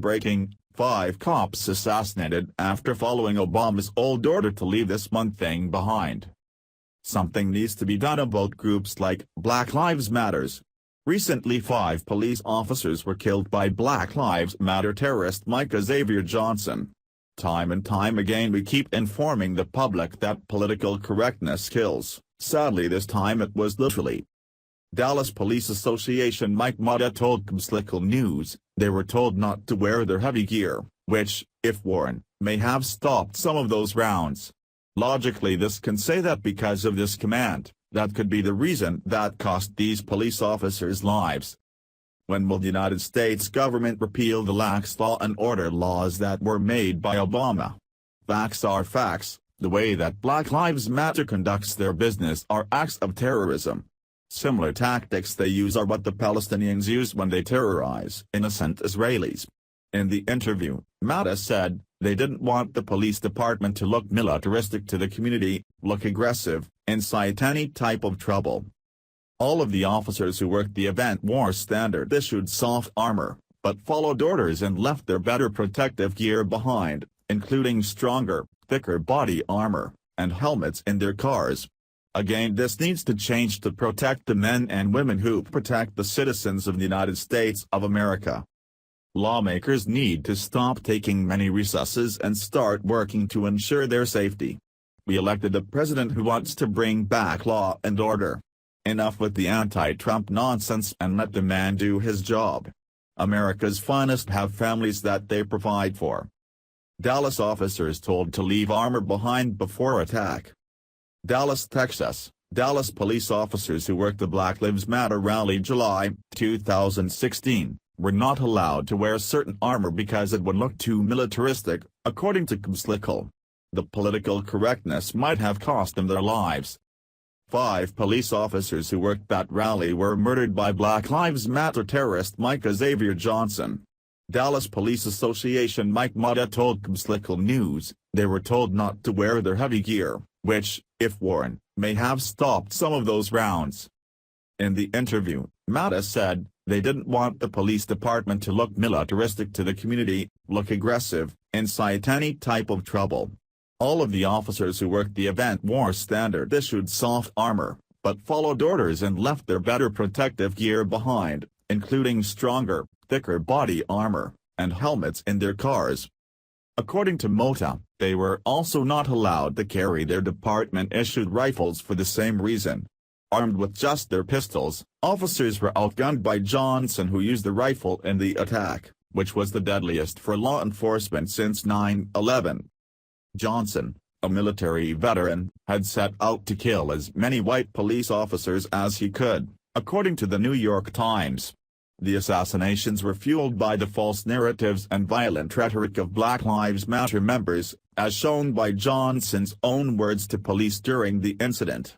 breaking, 5 cops assassinated after following Obama's old order to leave this month thing behind. Something needs to be done about groups like Black Lives Matters. Recently 5 police officers were killed by Black Lives Matter terrorist Mike Xavier Johnson. Time and time again we keep informing the public that political correctness kills. Sadly this time it was literally. Dallas Police Association Mike Mata told Local News, they were told not to wear their heavy gear, which, if worn, may have stopped some of those rounds. Logically this can say that because of this command, that could be the reason that cost these police officers lives. When will the United States government repeal the lax law and order laws that were made by Obama? Facts are facts, the way that Black Lives Matter conducts their business are acts of terrorism. Similar tactics they use are what the Palestinians use when they terrorize innocent Israelis. In the interview, Mata said, they didn't want the police department to look militaristic to the community, look aggressive, incite any type of trouble. All of the officers who worked the event wore standard-issued soft armor, but followed orders and left their better protective gear behind, including stronger, thicker body armor, and helmets in their cars. Again this needs to change to protect the men and women who protect the citizens of the United States of America. Lawmakers need to stop taking many recesses and start working to ensure their safety. We elected a president who wants to bring back law and order. Enough with the anti-Trump nonsense and let the man do his job. America's finest have families that they provide for. Dallas officers told to leave armor behind before attack. Dallas, Texas, Dallas police officers who worked the Black Lives Matter rally July 2016, were not allowed to wear certain armor because it would look too militaristic, according to Local. The political correctness might have cost them their lives. 5 police officers who worked that rally were murdered by Black Lives Matter terrorist Mike Xavier Johnson. Dallas Police Association Mike Mata told Local News, they were told not to wear their heavy gear, which, if worn, may have stopped some of those rounds. In the interview, Mata said, they didn't want the police department to look militaristic to the community, look aggressive, incite any type of trouble. All of the officers who worked the event wore standard-issued soft armor, but followed orders and left their better protective gear behind, including stronger, thicker body armor, and helmets in their cars. According to Mota, they were also not allowed to carry their department-issued rifles for the same reason. Armed with just their pistols, officers were outgunned by Johnson, who used the rifle in the attack, which was the deadliest for law enforcement since 9/11. Johnson, a military veteran, had set out to kill as many white police officers as he could, according to the New York Times. The assassinations were fueled by the false narratives and violent rhetoric of Black Lives Matter members, as shown by Johnson's own words to police during the incident.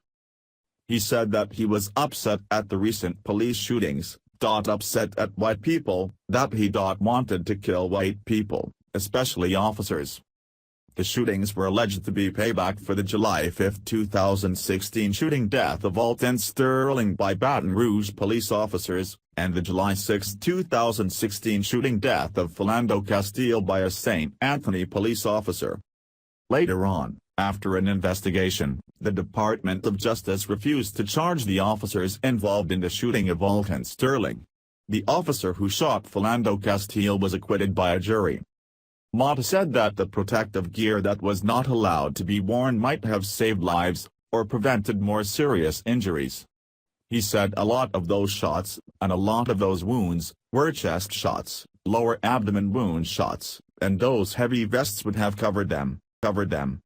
He said that he was upset at the recent police shootings, upset at white people, that he wanted to kill white people, especially officers. The shootings were alleged to be payback for the July 5, 2016 shooting death of Alton Sterling by Baton Rouge police officers, and the July 6, 2016 shooting death of Philando Castile by a St. Anthony police officer. Later on, after an investigation, the Department of Justice refused to charge the officers involved in the shooting of Alton Sterling. The officer who shot Philando Castile was acquitted by a jury. Mata said that the protective gear that was not allowed to be worn might have saved lives, or prevented more serious injuries. He said a lot of those shots, and a lot of those wounds, were chest shots, lower abdomen wound shots, and those heavy vests would have covered them.